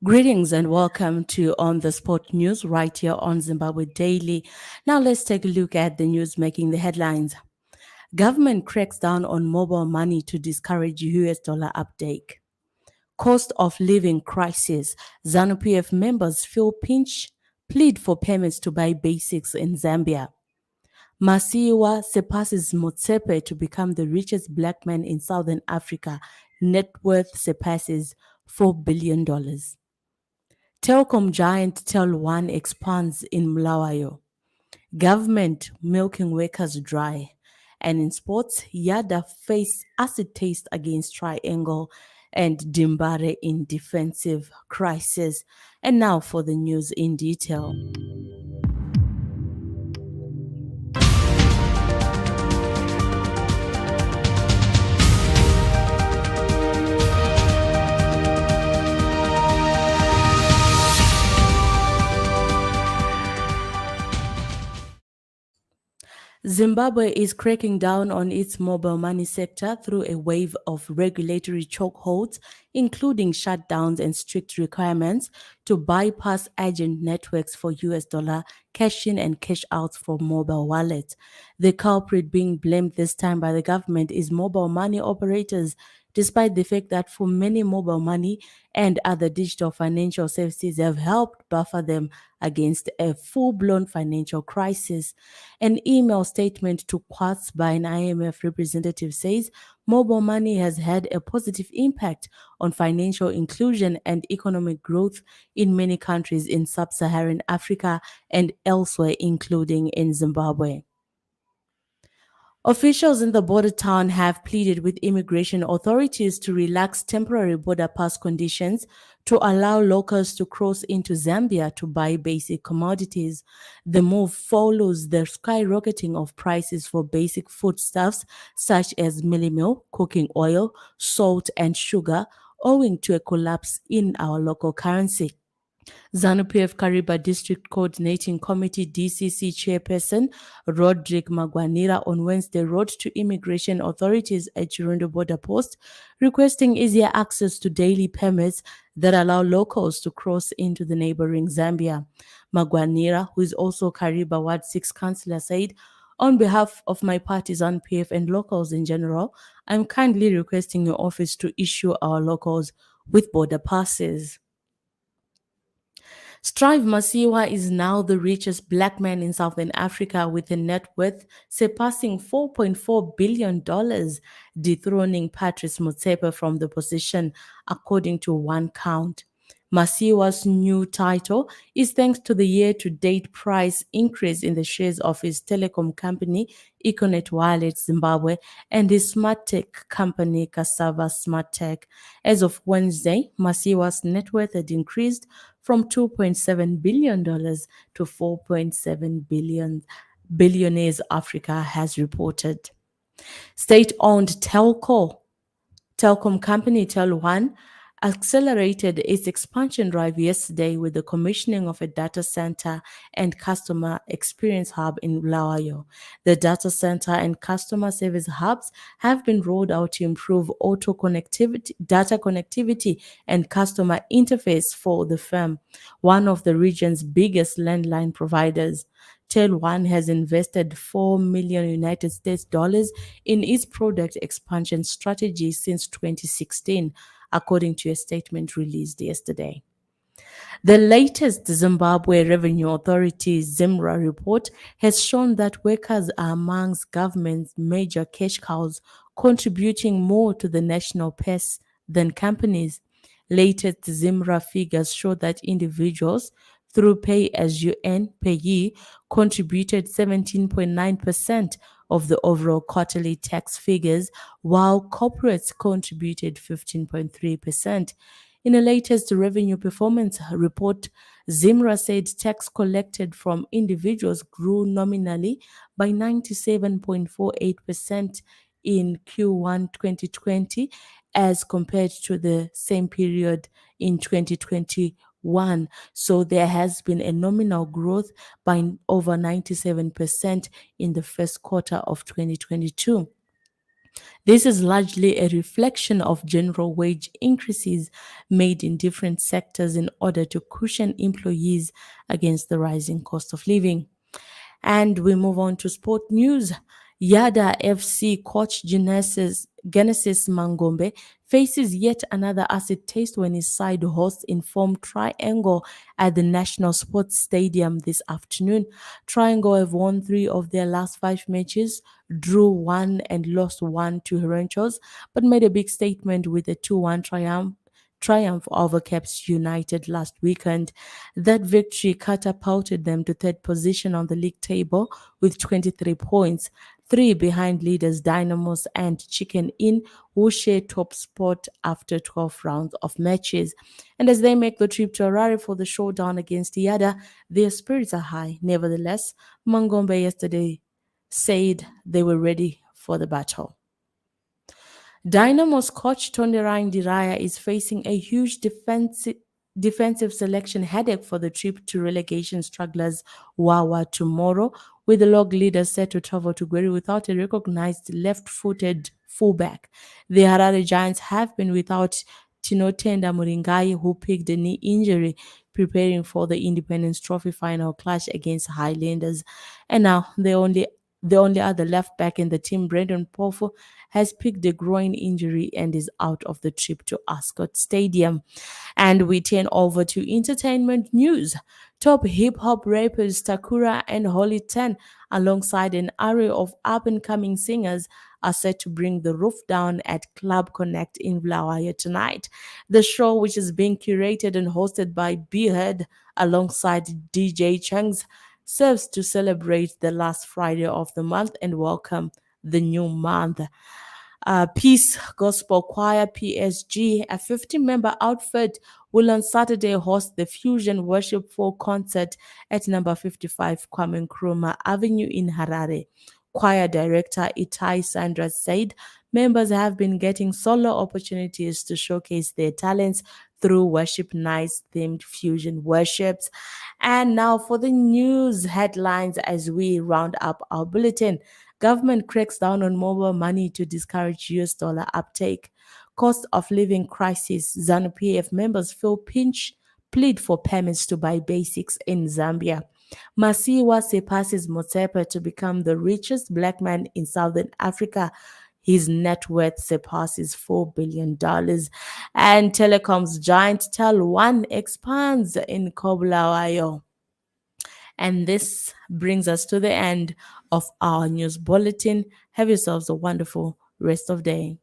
Greetings and welcome to On the Spot News right here on Zimbabwe Daily. Now let's take a look at the news making the headlines. Government cracks down on mobile money to discourage US dollar uptake. Cost of living crisis. ZANU-PF members feel pinch, plead for payments to buy basics in Zambia. Masiwa surpasses Motsepe to become the richest black man in Southern Africa. Net worth surpasses $4 billion. Telecom giant Tel1 expands in Mlawayo. Government milking workers dry. And in sports, Yada face acid taste against Triangle and Dimbare in defensive crisis. And now for the news in detail. Zimbabwe is cracking down on its mobile money sector through a wave of regulatory chokeholds, including shutdowns and strict requirements to bypass agent networks for US dollar cash in and cash outs for mobile wallets. The culprit being blamed this time by the government is mobile money operators, despite the fact that for many mobile money and other digital financial services have helped buffer them against a full-blown financial crisis. An email statement to Quartz by an IMF representative says mobile money has had a positive impact on financial inclusion and economic growth in many countries in sub-Saharan Africa and elsewhere, including in Zimbabwe. Officials in the border town have pleaded with immigration authorities to relax temporary border pass conditions to allow locals to cross into Zambia to buy basic commodities. The move follows the skyrocketing of prices for basic foodstuffs such as mealie meal, cooking oil, salt, and sugar, owing to a collapse in our local currency. ZANU-PF Kariba District Coordinating Committee DCC Chairperson Roderick Magwanira on Wednesday wrote to immigration authorities at Chirundo border post requesting easier access to daily permits that allow locals to cross into the neighboring Zambia. Magwanira, who is also Kariba Ward 6 councillor, said, "On behalf of my party ZANU-PF and locals in general, I'm kindly requesting your office to issue our locals with border passes." Strive Masiwa is now the richest black man in Southern Africa with a net worth surpassing $4.4 billion, dethroning Patrice Motsepe from the position, according to one count. Masiwa's new title is thanks to the year-to-date price increase in the shares of his telecom company, Econet Wireless Zimbabwe, and his smart tech company, Cassava Smart Tech. As of Wednesday, Masiwa's net worth had increased from $2.7 billion to $4.7 billion, billionaires Africa has reported. State-owned telecom company Tel1 accelerated its expansion drive yesterday with the commissioning of a data center and customer experience hub in Bulawayo. The data center and customer service hubs have been rolled out to improve data connectivity, and customer interface for the firm, one of the region's biggest landline providers. Tel1 has invested $4 million United States dollars in its product expansion strategy since 2016, according to a statement released yesterday. The latest Zimbabwe Revenue Authority ZIMRA report has shown that workers are amongst government's major cash cows, contributing more to the national purse than companies. Latest ZIMRA figures show that individuals through pay-as-you-earn payee contributed 17.9% of the overall quarterly tax figures, while corporates contributed 15.3%. In the latest revenue performance report, ZIMRA said tax collected from individuals grew nominally by 97.48% in Q1 2020 as compared to the same period in 2021. So there has been a nominal growth by over 97% in the first quarter of 2022. This is largely a reflection of general wage increases made in different sectors in order to cushion employees against the rising cost of living. And we move on to sport news. Yada FC coach Genesis Mangombe faces yet another acid taste when his side hosts informed Triangle at the National Sports Stadium this afternoon. Triangle have won 3 of their last 5 matches, drew one and lost one to Herenchos, but made a big statement with a 2-1 triumph over Caps United last weekend. That victory catapulted them to third position on the league table with 23 points, three behind leaders Dynamos and Chicken Inn, who share top spot after 12 rounds of matches. And as they make the trip to Harare for the showdown against Yada, their spirits are high. Nevertheless, Mangombe yesterday said they were ready for the battle. Dynamo's coach Tony Diraya is facing a huge defensive selection headache for the trip to relegation strugglers Wawa tomorrow, with the log leader set to travel to Gweri without a recognized left-footed fullback. The Harare Giants have been without Tinotenda Muringai, who picked a knee injury, preparing for the Independence Trophy final clash against Highlanders. And now the only other left back in the team, Brendan Pofu, has picked a groin injury and is out of the trip to Ascot Stadium. And we turn over to entertainment news. Top hip hop rappers Takura and Holly 10, alongside an array of up and coming singers, are set to bring the roof down at Club Connect in Blawayo tonight. The show, which is being curated and hosted by Behead alongside DJ Chunks, serves to celebrate the last Friday of the month and welcome the new month. Peace Gospel Choir PSG, a 50-member outfit, will on Saturday host the Fusion Worship Folk concert at number 55 Kwame Nkrumah Avenue in Harare. Choir director Itai Sandra said members have been getting solo opportunities to showcase their talents through worship nights themed fusion worships. And now for the news headlines as we round up our bulletin. Government cracks down on mobile money to discourage US dollar uptake. Cost of living crisis. ZANU PF members feel pinch, plead for permits to buy basics in Zambia. Masiwa surpasses Motsepe to become the richest black man in Southern Africa. His net worth surpasses $4 billion. And telecoms giant Tel1 expands in Kobulawayo. And this brings us to the end of our news bulletin. Have yourselves a wonderful rest of day.